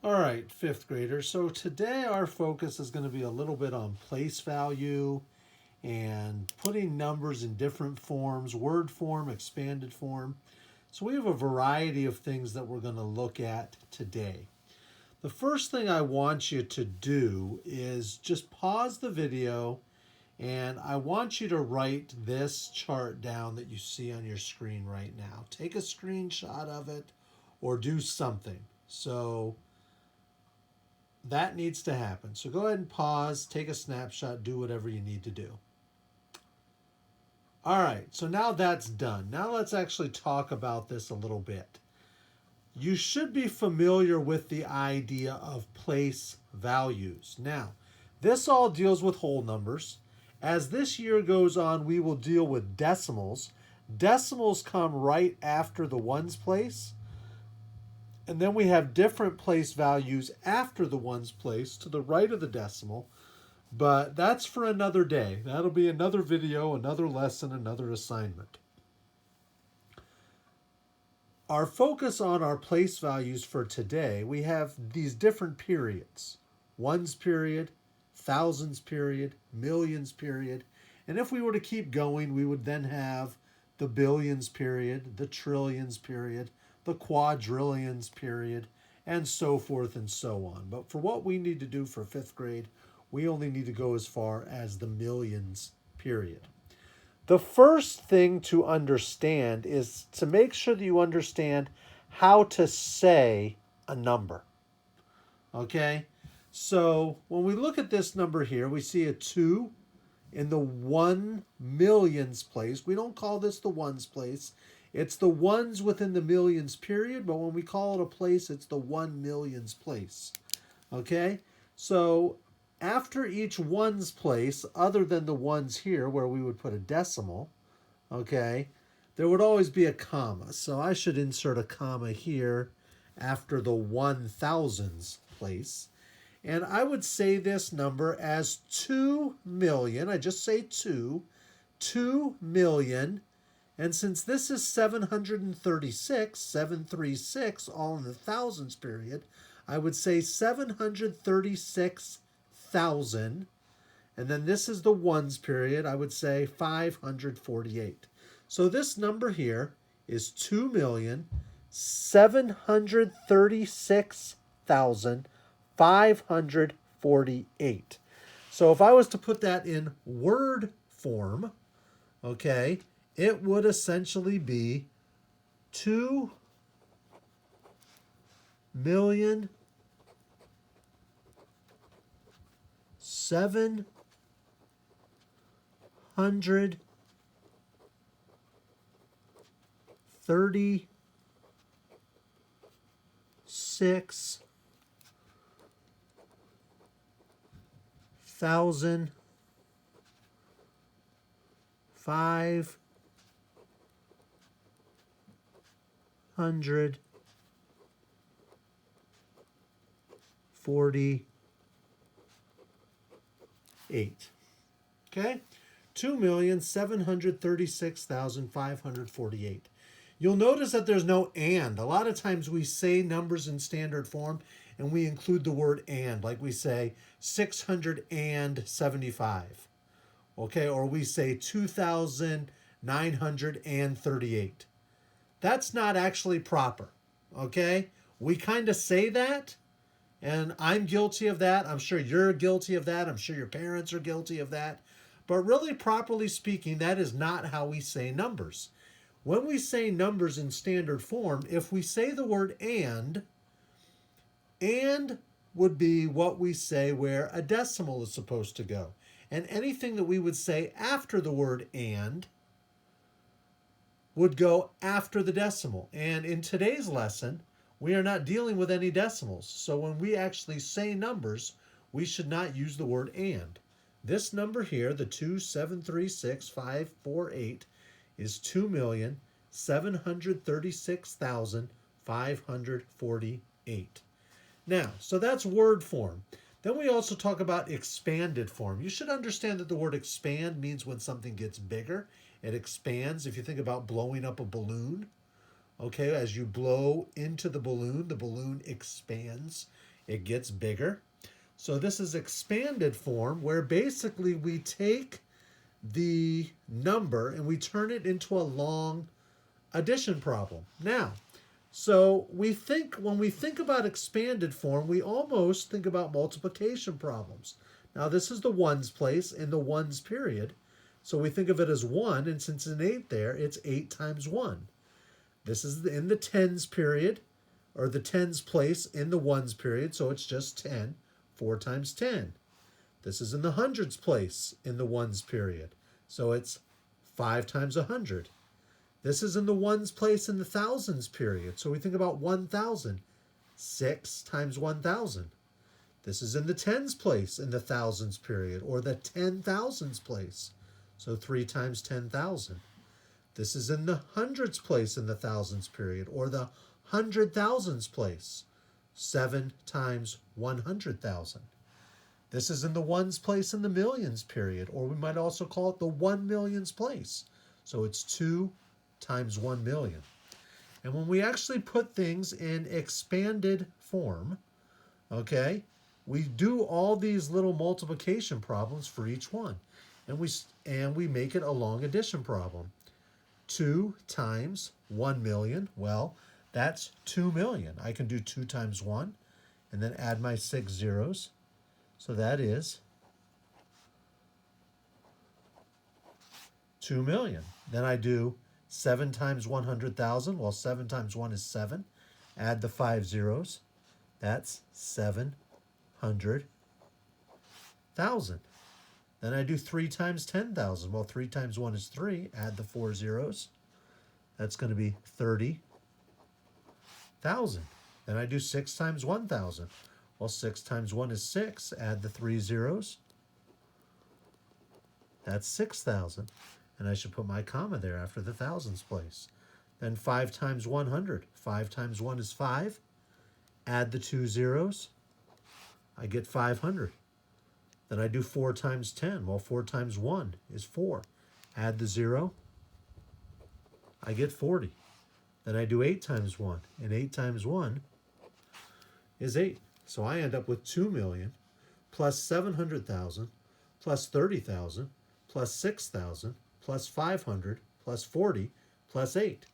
All right, fifth graders. So today our focus is going to be a little bit on place value and putting numbers in different forms, word form, expanded form. So we have a variety of things that we're going to look at today. The first thing I want you to do is just pause the video and I want you to write this chart down that you see on your screen right now. Take a screenshot of it or do something. So that needs to happen. So go ahead and pause, take a snapshot, do whatever you need to do. All right, so now that's done. Now let's actually talk about this a little bit. You should be familiar with the idea of place values. Now, this all deals with whole numbers. As this year goes on, we will deal with decimals. Decimals come right after the ones place. And then we have different place values after the ones place to the right of the decimal. But that's for another day. That'll be another video, another lesson, another assignment. Our focus on our place values for today, we have these different periods. Ones period, thousands period, millions period. And if we were to keep going, we would then have the billions period, the trillions period, the quadrillions period, and so forth and so on. But for what we need to do for fifth grade, we only need to go as far as the millions period. The first thing to understand is to make sure that you understand how to say a number. Okay? So when we look at this number here, we see a 2 in the 1 millions place. We don't call this the ones place. It's the ones within the millions period, but when we call it a place, it's the 1 millions place. Okay? So after each ones place, other than the ones here where we would put a decimal, okay, there would always be a comma. So I should insert a comma here after the 1000s place. And I would say this number as 2 million. I just say 2 million. And since this is 736, all in the thousands period, I would say 736,000. And then this is the ones period. I would say 548. So this number here is 2,736,548. So if I was to put that in word form, okay, it would essentially be 2 million 6,548. Okay? 2,736,548. You'll notice that there's no and. A lot of times we say numbers in standard form and we include the word and, like we say 675. Okay, or we say 2,938. That's not actually proper. Okay? We kind of say that, and I'm guilty of that. I'm sure you're guilty of that. I'm sure your parents are guilty of that. But really, properly speaking, that is not how we say numbers. When we say numbers in standard form, if we say the word and would be what we say where a decimal is supposed to go. And anything that we would say after the word and would go after the decimal. And in today's lesson, we are not dealing with any decimals. So when we actually say numbers, we should not use the word and. This number here, the 2,736,548, is 2,736,548. Now, so that's word form. Then we also talk about expanded form. You should understand that the word expand means when something gets bigger. It expands. If you think about blowing up a balloon, okay, as you blow into the balloon expands it gets bigger. So this is expanded form, where basically we take the number and we turn it into a long addition problem. Now, so when we think about expanded form, we almost think about multiplication problems. Now this is the ones place in the ones period. So we think of it as 1, and since it's an 8 there, it's 8 times 1. This is in the tens period, or the tens place in the ones period, so it's just 10. 4 times 10. This is in the hundreds place in the ones period, so it's 5 times 100. This is in the ones place in the thousands period, so we think about 1,000. 6 times 1,000. This is in the tens place in the thousands period, or the 10,000s place, so 3 times 10,000. This is in the hundreds place in the thousands period, or the 100,000s place, 7 times 100,000. This is in the ones place in the millions period, or we might also call it the 1 millions place. So it's 2 times 1 million. And when we actually put things in expanded form, okay, we do all these little multiplication problems for each one. And we make it a long addition problem. 2 times 1 million, well, that's 2 million. I can do 2 times 1 and then add my 6 zeros. So that is 2 million. Then I do 7 times 100,000. Well, 7 times 1 is 7. Add the 5 zeros. That's 700,000. Then I do 3 times 10,000. Well, 3 times 1 is 3. Add the 4 zeros. That's going to be 30,000. Then I do 6 times 1,000. Well, 6 times 1 is 6. Add the 3 zeros. That's 6,000. And I should put my comma there after the thousands place. Then 5 times 100. 5 times 1 is 5. Add the 2 zeros. I get 500. Then I do 4 times 10. Well, 4 times 1 is 4. Add the 0. I get 40. Then I do 8 times 1. And 8 times 1 is 8. So I end up with 2 million plus 700,000 plus 30,000 plus 6,000 plus 500 plus 40 plus 8.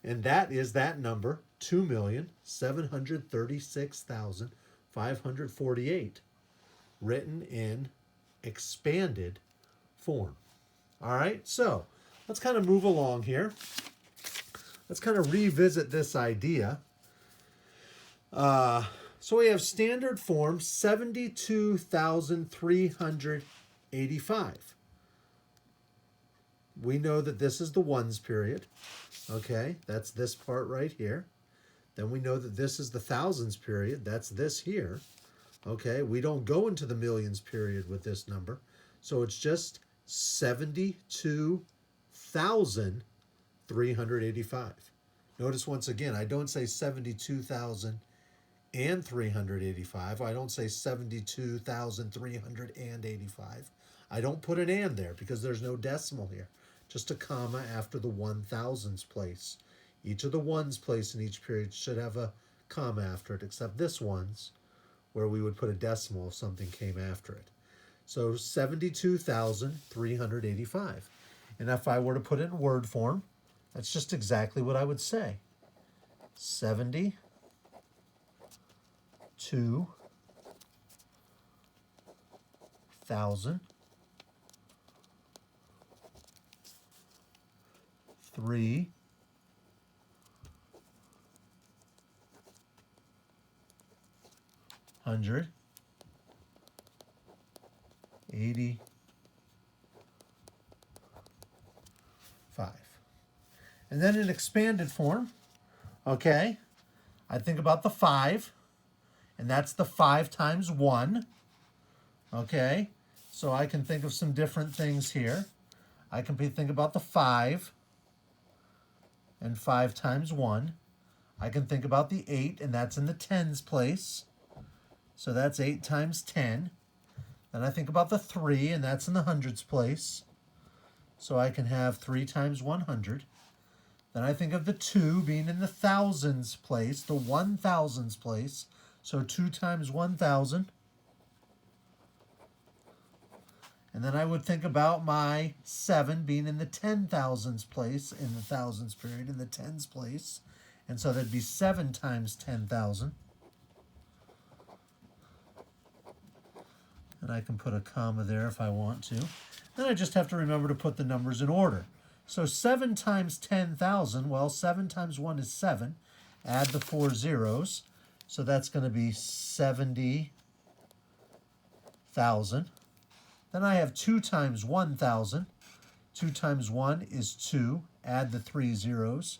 And that is that number, 2,736,548, written in expanded form. All right, so let's kind of move along here. Let's kind of revisit this idea. So we have standard form 72,385. We know that this is the ones period. Okay, that's this part right here. Then we know that this is the thousands period. That's this here. Okay, we don't go into the millions period with this number. So it's just 72,385. Notice once again, I don't say 72,385. I don't say 72,385. I don't put an and there because there's no decimal here. Just a comma after the 1,000s place. Each of the ones place in each period should have a comma after it, except this one's, where we would put a decimal if something came after it. So 72,385. And if I were to put it in word form, that's just exactly what I would say. 72,000 385. And then in expanded form, okay, I think about the 5, and that's the 5 times 1. Okay, so I can think of some different things here. I can think about the 5 and 5 times 1. I can think about the 8, and that's in the tens place. So that's 8 times 10. Then I think about the 3, and that's in the hundreds place. So I can have 3 times 100. Then I think of the 2 being in the thousands place, the 1,000s place. So 2 times 1,000. And then I would think about my 7 being in the 10,000s place, in the thousands period, in the tens place. And so that'd be 7 times 10,000. And I can put a comma there if I want to. Then I just have to remember to put the numbers in order. So 7 times 10,000, well, 7 times 1 is 7. Add the 4 zeros. So that's going to be 70,000. Then I have 2 times 1,000. 2 times 1 is 2. Add the 3 zeros.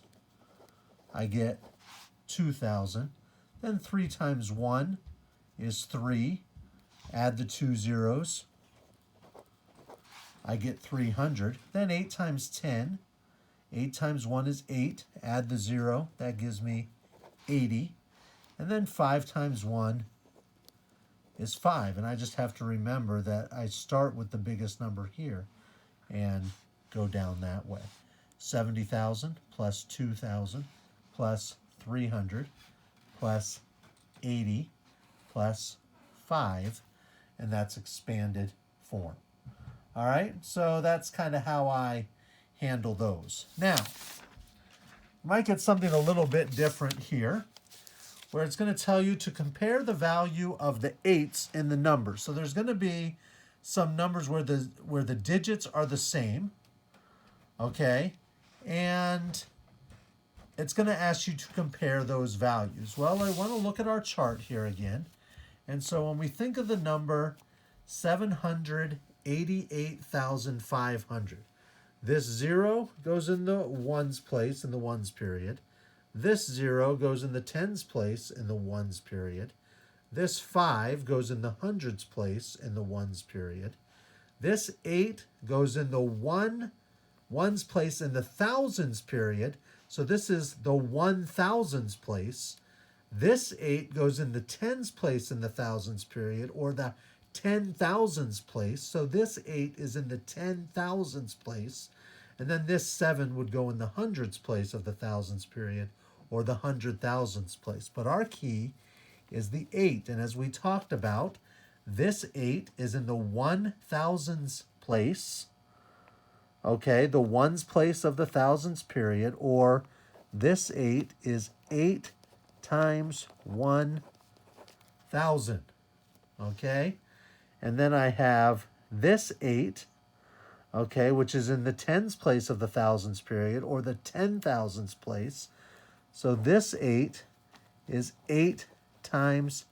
I get 2,000. Then 3 times 1 is 3. Add the 2 zeros. I get 300. Then 8 times 10. 8 times 1 is 8. Add the 0. That gives me 80. And then 5 times 1 is 5. And I just have to remember that I start with the biggest number here and go down that way. 70,000 plus 2,000 plus 300 plus 80 plus 5. And that's expanded form. All right, so that's kind of how I handle those. Now, you might get something a little bit different here, where it's going to tell you to compare the value of the 8s in the numbers. So there's going to be some numbers where the digits are the same, okay? And it's going to ask you to compare those values. Well, I want to look at our chart here again. And so when we think of the number 788,500, this 0 goes in the ones place in the ones period. This 0 goes in the tens place in the ones period. This 5 goes in the hundreds place in the ones period. This 8 goes in the ones place in the thousands period. So this is the 1,000s place. This 8 goes in the tens place in the thousands period, or the 10,000s place. So this 8 is in the 10,000s place. And then this 7 would go in the hundreds place of the thousands period, or the 100,000s place. But our key is the 8. And as we talked about, this 8 is in the 1,000s place. Okay, the ones place of the thousands period, or this 8 is 8 times 1,000. Okay, and then I have this 8, okay, which is in the tens place of the thousands period, or the 10,000s place. So this 8 is 8 times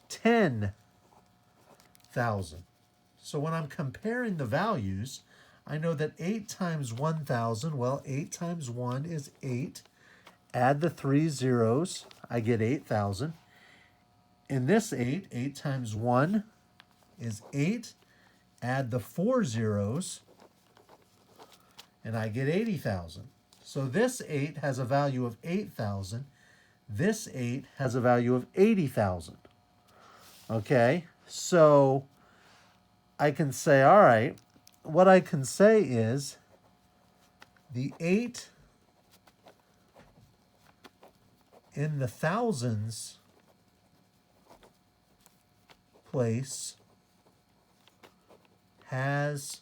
10,000. So when I'm comparing the values, I know that 8 times 1,000, well, 8 times 1 is 8. Add the 3 zeros, I get 8,000. In this 8, 8 times 1 is 8. Add the 4 zeros, and I get 80,000. So this 8 has a value of 8,000. This 8 has a value of 80,000. Okay, so I can say, all right, what I can say is the 8 in the thousands place has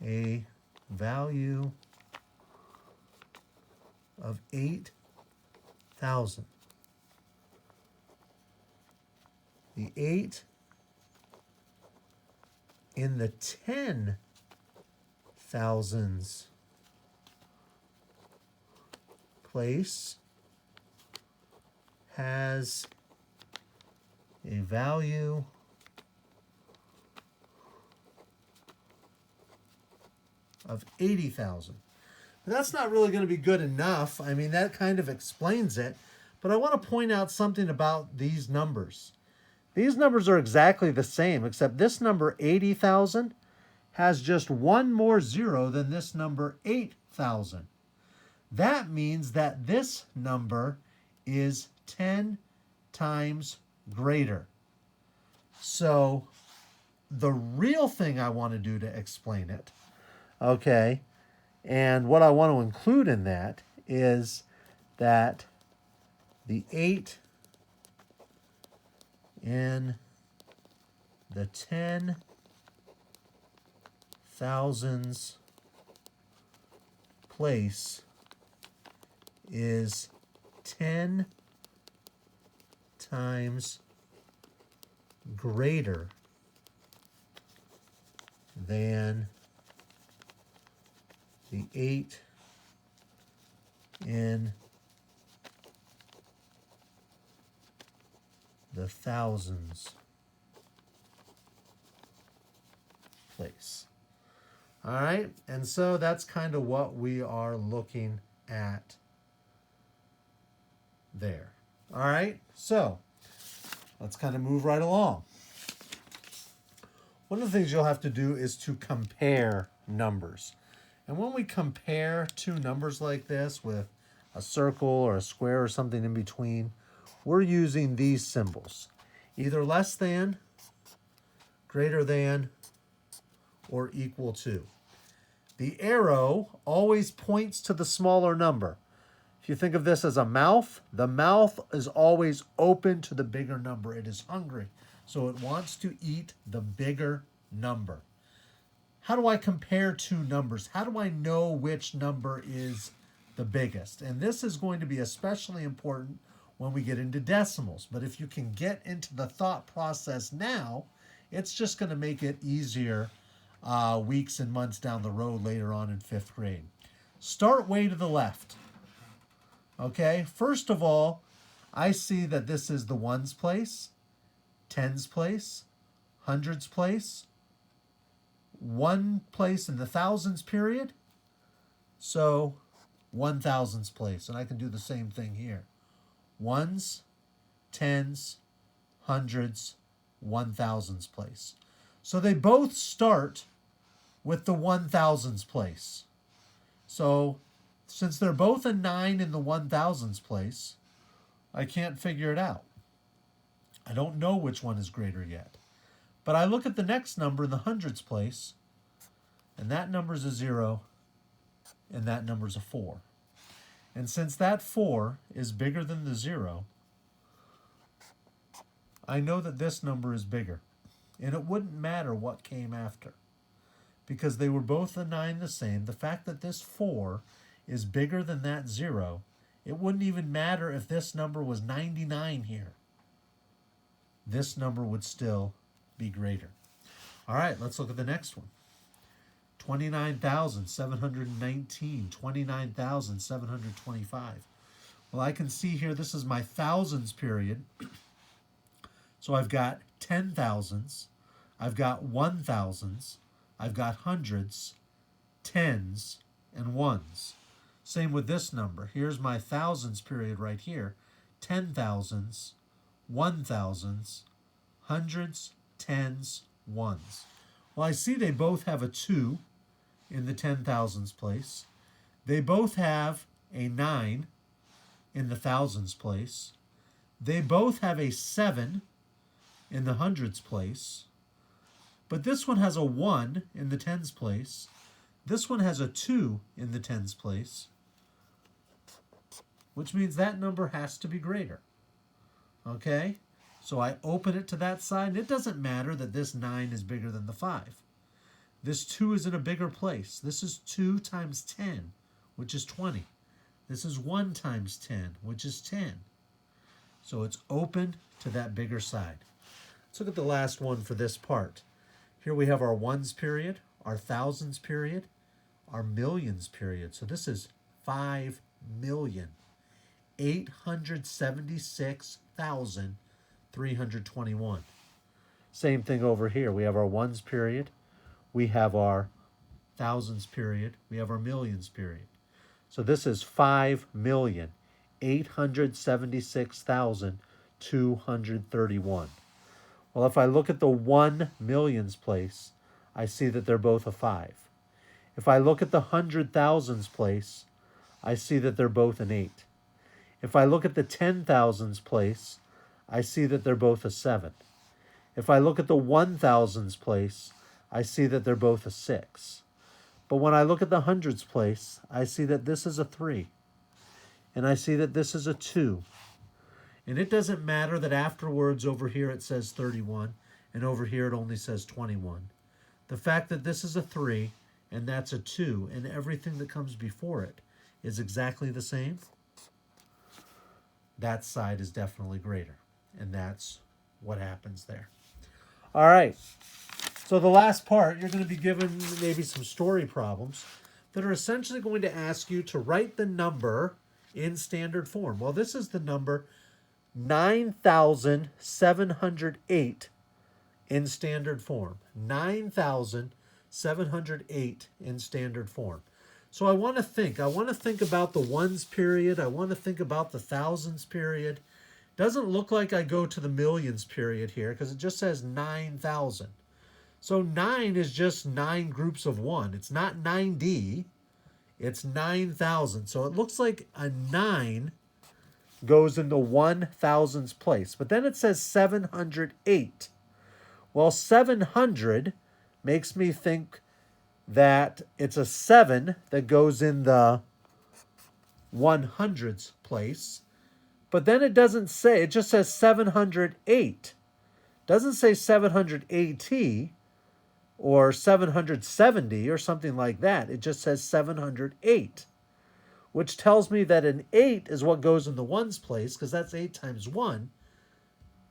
a value of 8,000. The 8 in the 10,000s place has a value of 80,000. That's not really going to be good enough. I mean, that kind of explains it. But I want to point out something about these numbers. These numbers are exactly the same, except this number 80,000 has just one more zero than this number 8,000. That means that this number is 10 times greater. So the real thing I want to do to explain it, okay, and what I want to include in that is that the 8 in the 10 thousands place is 10 times greater than the 8 in the thousands place. All right, and so that's kind of what we are looking at there. All right, so let's kind of move right along. One of the things you'll have to do is to compare numbers. And when we compare two numbers like this with a circle or a square or something in between, we're using these symbols, either less than, greater than, or equal to. The arrow always points to the smaller number. If you think of this as a mouth, the mouth is always open to the bigger number. It is hungry, so it wants to eat the bigger number. How do I compare two numbers? How do I know which number is the biggest? And this is going to be especially important when we get into decimals. But if you can get into the thought process now, it's just going to make it easier weeks and months down the road later on in 5th grade. Start way to the left. Okay, first of all, I see that this is the ones place, tens place, hundreds place, one place in the thousands period, so 1,000s place. And I can do the same thing here. Ones, tens, hundreds, 1,000s place. So they both start with the 1,000s place. So since they're both a 9 in the 1,000s place, I can't figure it out. I don't know which one is greater yet. But I look at the next number in the hundreds place, and that number's a 0, and that number's a 4. And since that 4 is bigger than the 0, I know that this number is bigger. And it wouldn't matter what came after, because they were both a 9 the same. The fact that this 4 is bigger than that 0, it wouldn't even matter if this number was 99 here. This number would still be greater. All right, let's look at the next one. 29,719, 29,725. Well, I can see here this is my thousands period. So I've got 10,000s, I've got 1,000s, I've got hundreds, tens, and ones. Same with this number. Here's my thousands period right here. 10,000s, 1,000s, hundreds, tens, ones. Well, I see they both have a 2 in the 10,000s place. They both have a 9 in the thousands place. They both have a 7 in the hundreds place. But this one has a 1 in the tens place. This one has a 2 in the tens place, which means that number has to be greater. Okay? So I open it to that side. It doesn't matter that this 9 is bigger than the 5. This 2 is in a bigger place. This is 2 times 10, which is 20. This is 1 times 10, which is 10. So it's open to that bigger side. Let's look at the last one for this part. Here we have our ones period, our thousands period, our millions period. So this is 5,876,321. Same thing over here. We have our ones period, we have our thousands period, we have our millions period. So this is 5,876,231. Well, if I look at the 1 millions place, I see that they're both a 5. If I look at the 100,000s place, I see that they're both an 8. If I look at the 10,000s place, I see that they're both a 7. If I look at the 1,000s place, I see that they're both a 6. But when I look at the hundreds place, I see that this is a 3. And I see that this is a 2. And it doesn't matter that afterwards over here it says 31 and over here it only says 21. The fact that this is a 3 and that's a 2 and everything that comes before it is exactly the same, that side is definitely greater. And that's what happens there. All right. So the last part, you're going to be given maybe some story problems that are essentially going to ask you to write the number in standard form. Well, this is the number 9,708 in standard form. 9,708 in standard form. So I want to think about the ones period. I want to think about the thousands period. Doesn't look like I go to the millions period here because it just says 9,000. So 9 is just 9 groups of 1. It's not 9D. It's 9,000. So it looks like a 9 goes in the 1,000s place. But then it says 708. Well, 700 makes me think that it's a 7 that goes in the 100s place. But then it doesn't say, it just says 708. It doesn't say 780 or 770 or something like that. It just says 708, which tells me that an 8 is what goes in the ones place because that's 8 times 1.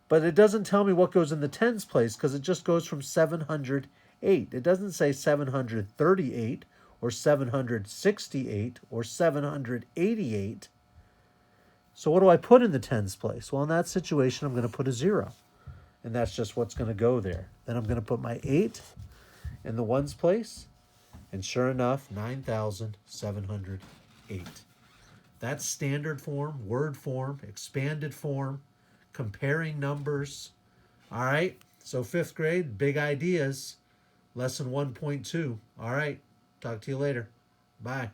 But it doesn't tell me what goes in the tens place because it just goes from 708. It doesn't say 738 or 768 or 788. So what do I put in the tens place? Well, in that situation, I'm going to put a 0. And that's just what's going to go there. Then I'm going to put my 8 in the ones place. And sure enough, 9,708. That's standard form, word form, expanded form, comparing numbers. All right, so 5th grade, big ideas, lesson 1.2. All right, talk to you later. Bye.